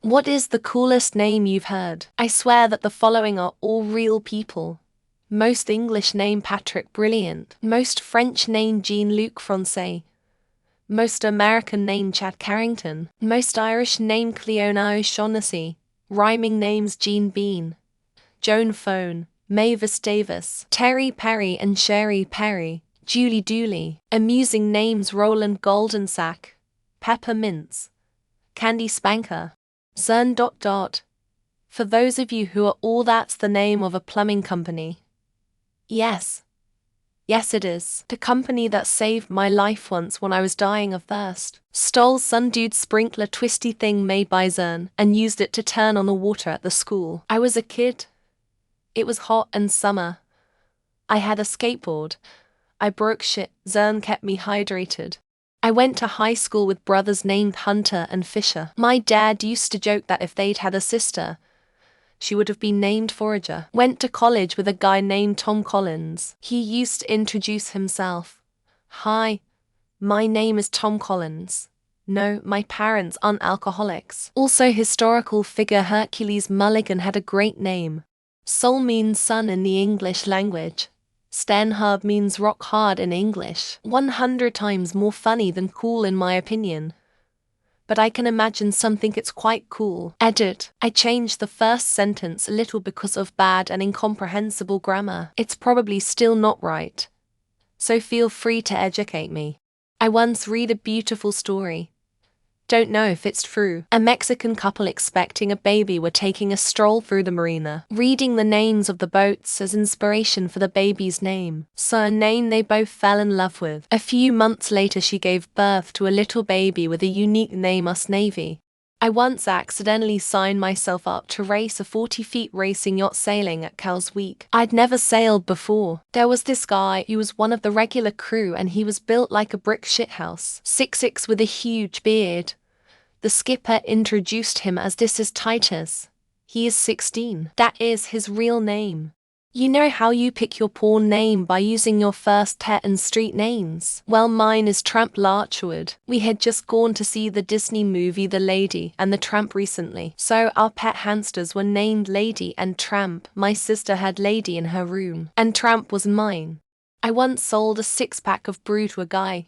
What is the coolest name you've heard? I swear that the following are all real people. Most English name Patrick Brilliant. Most French name Jean-Luc Francais. Most American name Chad Carrington. Most Irish name Cleona O'Shaughnessy. Rhyming names Jean Bean, Joan Phone, Mavis Davis, Terry Perry and Sherry Perry, Julie Dooley. Amusing names Roland Goldensack, Pepper Mints, Candy Spanker, Cern. For those of you who are all, that's the name of a plumbing company. Yes. Yes, it is. The company that saved my life once when I was dying of thirst. Stole some dude's sprinkler twisty thing made by Cern and used it to turn on the water at the school. I was a kid. It was hot and summer. I had a skateboard. I broke shit. Cern kept me hydrated. I went to high school with brothers named Hunter and Fisher. My dad used to joke that if they'd had a sister, she would have been named Forager. Went to college with a guy named Tom Collins. He used to introduce himself. Hi, my name is Tom Collins. No, my parents aren't alcoholics. Also, historical figure Hercules Mulligan had a great name. Sol means sun in the English language. Stenhub means rock hard in English. 100 times more funny than cool in my opinion. But I can imagine some think it's quite cool. Edit. I changed the first sentence a little because of bad and incomprehensible grammar. It's probably still not right. So feel free to educate me. I once read a beautiful story. Don't know if it's true. A Mexican couple expecting a baby were taking a stroll through the marina, reading the names of the boats as inspiration for the baby's name. So a name they both fell in love with. A few months later she gave birth to a little baby with a unique name, Us Navy. I once accidentally signed myself up to race a 40-feet racing yacht sailing at Cowes Week. I'd never sailed before. There was this guy who was one of the regular crew and he was built like a brick shithouse. 6'6" with a huge beard. The skipper introduced him as "This is Titus. He is 16. That is his real name. You know how you pick your porn name by using your first pet and street names? Well, mine is Tramp Larchwood. We had just gone to see the Disney movie The Lady and the Tramp recently, so our pet hamsters were named Lady and Tramp. My sister had Lady in her room, and Tramp was mine. I once sold a 6-pack of brew to a guy.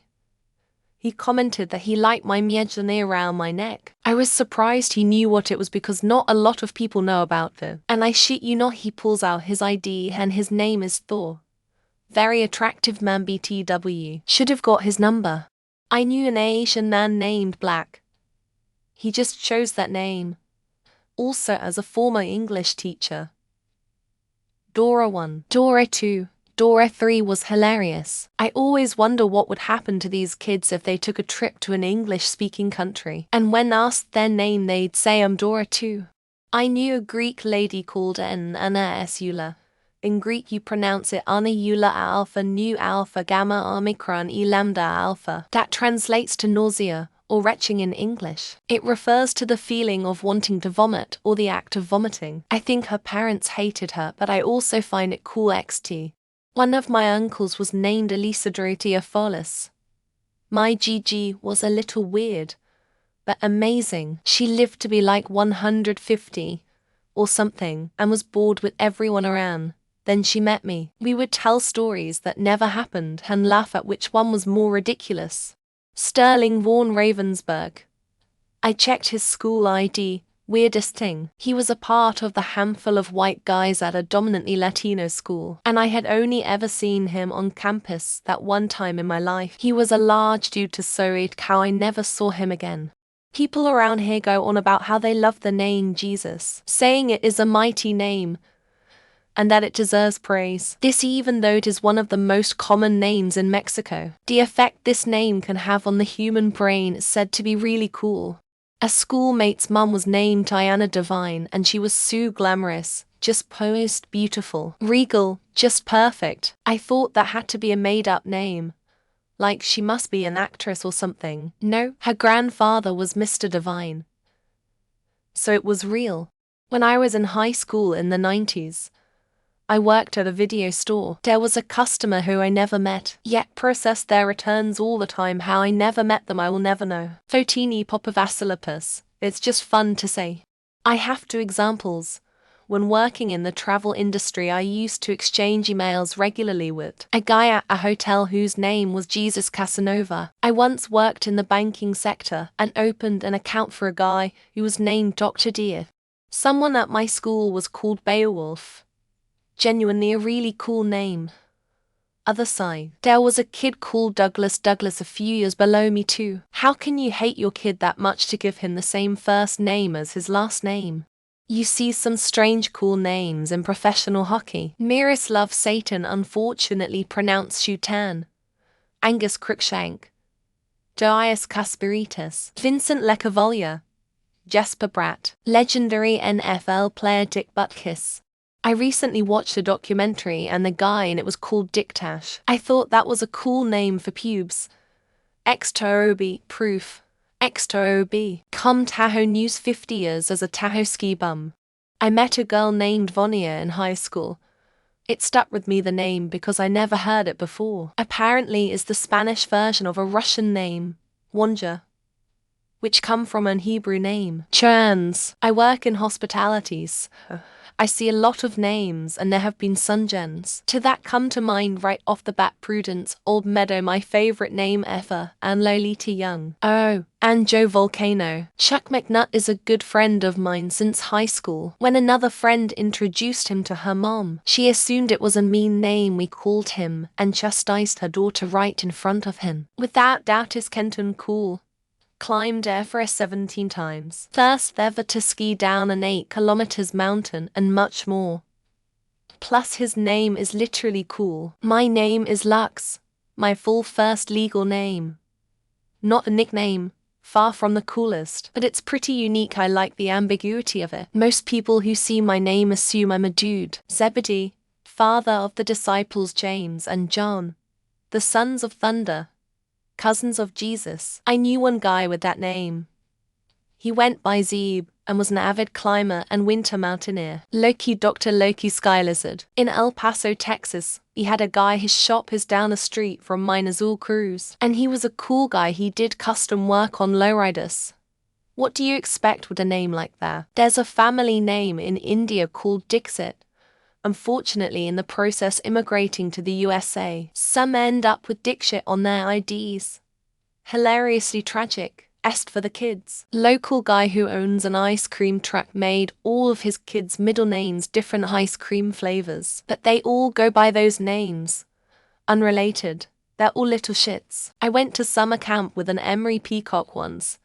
He commented that he liked my miagene around my neck. I was surprised he knew what it was because not a lot of people know about it. And I shit you not, he pulls out his ID and his name is Thor. Very attractive man, BTW. Should have got his number. I knew an Asian man named Black. He just chose that name. Also as a former English teacher. Dora 1. Dora 2. Dora 3 was hilarious. I always wonder what would happen to these kids if they took a trip to an English-speaking country, and when asked their name they'd say I'm Dora 2. I knew a Greek lady called Anna Eula. In Greek you pronounce it Ana Eula Alpha Nu Alpha Gamma Omicron E Lambda Alpha. That translates to nausea, or retching in English. It refers to the feeling of wanting to vomit, or the act of vomiting. I think her parents hated her, but I also find it cool XT. One of my uncles was named Elisa Dorothea Follis. My Gigi was a little weird, but amazing. She lived to be like 150 or something and was bored with everyone around. Then she met me. We would tell stories that never happened and laugh at which one was more ridiculous. Sterling Vaughan Ravensburg. I checked his school ID. Weirdest thing, he was a part of the handful of white guys at a dominantly Latino school, and I had only ever seen him on campus that one time in my life. He was a large dude to so eat cow. I never saw him again. People around here go on about how they love the name Jesus, saying it is a mighty name, and that it deserves praise. This even though it is one of the most common names in Mexico. The effect this name can have on the human brain is said to be really cool. A schoolmate's mum was named Diana Divine and she was so glamorous, just posed beautiful, regal, just perfect. I thought that had to be a made-up name. Like she must be an actress or something. No, her grandfather was Mr. Divine. So it was real. When I was in high school in the 90s, I worked at a video store. There was a customer who I never met, yet processed their returns all the time. How I never met them I will never know. Fotini Popavasilopus. It's just fun to say. I have two examples. When working in the travel industry, I used to exchange emails regularly with a guy at a hotel whose name was Jesus Casanova. I once worked in the banking sector and opened an account for a guy who was named Dr. Deer. Someone at my school was called Beowulf. Genuinely a really cool name. Other side, there was a kid called Douglas a few years below me too. How can you hate your kid that much to give him the same first name as his last name? You see some strange cool names in professional hockey. Miroslav Satan, unfortunately pronounced Shutan. Angus Cruikshank. Darius Kasperitis. Vincent Lecavalier. Jesper Bratt. Legendary NFL player Dick Butkus. I recently watched a documentary and the guy in it was called Dick Tash. I thought that was a cool name for pubes. Xtob proof. Xtob. Come Tahoe News 50 years as a Tahoe ski bum. I met a girl named Vonia in high school. It stuck with me the name because I never heard it before. Apparently is the Spanish version of a Russian name, Wonja, which come from an Hebrew name, Churns. I work in hospitalities. I see a lot of names and there have been Sungens. To that come to mind right off the bat Prudence, Old Meadow, my favorite name ever, and Lolita Young. Oh, and Joe Volcano. Chuck McNutt is a good friend of mine since high school. When another friend introduced him to her mom, she assumed it was a mean name we called him and chastised her daughter right in front of him. Without doubt is Kenton cool. Climbed Everest 17 times. First ever to ski down an 8 kilometers mountain and much more. Plus his name is literally cool. My name is Lux. My full first legal name. Not a nickname. Far from the coolest. But it's pretty unique. I like the ambiguity of it. Most people who see my name assume I'm a dude. Zebedee, father of the disciples James and John, the sons of thunder, cousins of Jesus. I knew one guy with that name. He went by Zeb and was an avid climber and winter mountaineer. Loki, Dr. Loki Sky Lizard. In El Paso, Texas, he had a guy, his shop is down the street from mine as all cruise. And he was a cool guy, he did custom work on lowriders. What do you expect with a name like that? There's a family name in India called Dixit. Unfortunately, in the process immigrating to the USA, some end up with Dixit on their IDs. Hilariously tragic, est for the kids. Local guy who owns an ice cream truck made all of his kids' middle names different ice cream flavors, but they all go by those names. Unrelated, they're all little shits. I went to summer camp with an Emery Peacock once,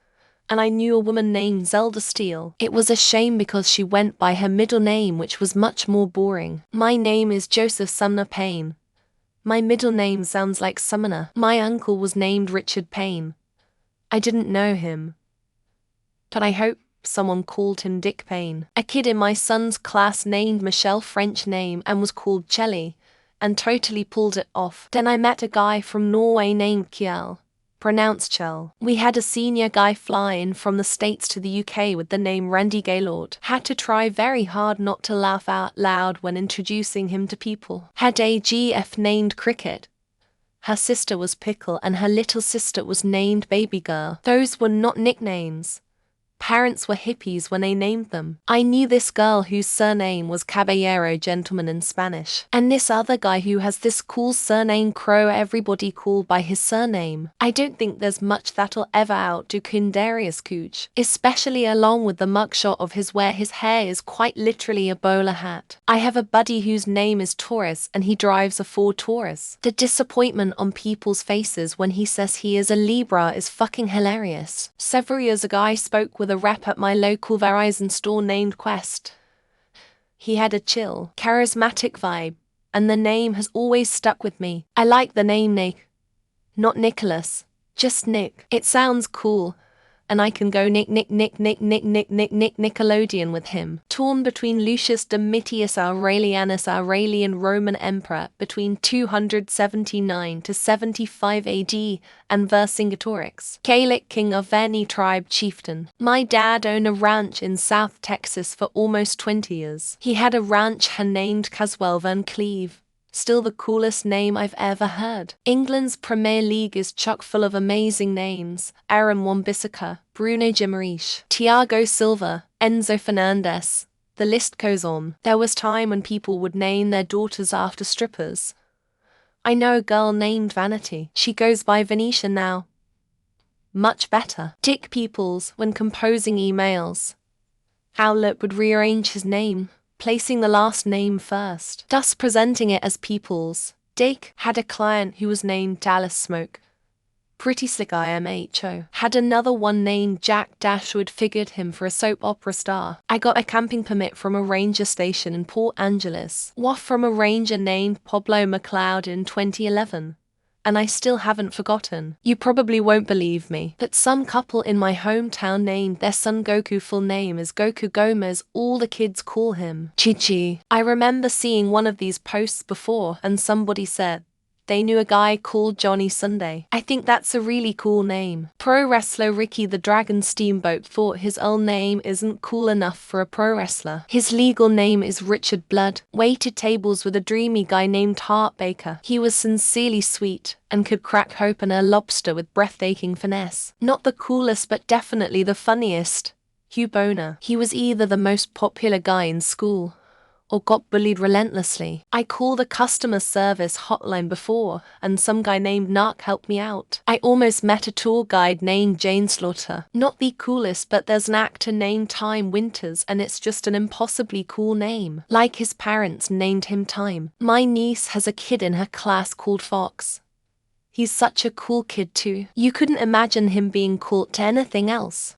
and I knew a woman named Zelda Steele. It was a shame because she went by her middle name, which was much more boring. My name is Joseph Sumner Payne. My middle name sounds like Summoner. My uncle was named Richard Payne. I didn't know him, but I hope someone called him Dick Payne. A kid in my son's class named Michelle French name and was called Chelly, and totally pulled it off. Then I met a guy from Norway named Kjell, pronounced Chell. We had a senior guy fly in from the States to the UK with the name Randy Gaylord. Had to try very hard not to laugh out loud when introducing him to people. Had a GF named Cricket. Her sister was Pickle and her little sister was named Baby Girl. Those were not nicknames. Parents were hippies when they named them. I knew this girl whose surname was Caballero, gentleman in Spanish. And this other guy who has this cool surname Crow, everybody called by his surname. I don't think there's much that'll ever outdo Quindarius Cooch, especially along with the mugshot of his where his hair is quite literally a bowler hat. I have a buddy whose name is Taurus and he drives a Ford Taurus. The disappointment on people's faces when he says he is a Libra is fucking hilarious. Several years ago I spoke with a rep at my local Verizon store named Quest. He had a chill, charismatic vibe, and the name has always stuck with me. I like the name Nick. Not Nicholas, just Nick. It sounds cool, and I can go Nickelodeon with him. Torn between Lucius Domitius Aurelianus Aurelian Roman Emperor between 279 to 75 AD and Vercingetorix, Gaelic king of any tribe chieftain. My dad owned a ranch in South Texas for almost 20 years. He had a ranch hand named Caswell Van Cleve. Still the coolest name I've ever heard. England's Premier League is chock full of amazing names. Aaron Wan-Bissaka, Bruno Guimaraes, Thiago Silva, Enzo Fernandez. The list goes on. There was time when people would name their daughters after strippers. I know a girl named Vanity. She goes by Venetia now. Much better. Dick Peoples, when composing emails, Outlook would rearrange his name, placing the last name first, thus presenting it as Peoples. Dick had a client who was named Dallas Smoke. Pretty Slick IMHO had another one named Jack Dash who had figured him for a soap opera star. I got a camping permit from a ranger station in Port Angeles, WAF from a ranger named Pablo McLeod in 2011. And I still haven't forgotten. You probably won't believe me, but some couple in my hometown named their son Goku. Full name is Goku Gomez. All the kids call him Chi-Chi. I remember seeing one of these posts before and somebody said they knew a guy called Johnny Sunday. I think that's a really cool name. Pro wrestler Ricky the Dragon Steamboat thought his own name isn't cool enough for a pro wrestler. His legal name is Richard Blood. Waited tables with a dreamy guy named Hart Baker. He was sincerely sweet and could crack open a lobster with breathtaking finesse. Not the coolest but definitely the funniest. Hugh Boner. He was either the most popular guy in school or got bullied relentlessly. I called the customer service hotline before, and some guy named Narc helped me out. I almost met a tour guide named Jane Slaughter. Not the coolest, but there's an actor named Time Winters, and it's just an impossibly cool name. Like his parents named him Time. My niece has a kid in her class called Fox. He's such a cool kid too. You couldn't imagine him being called to anything else.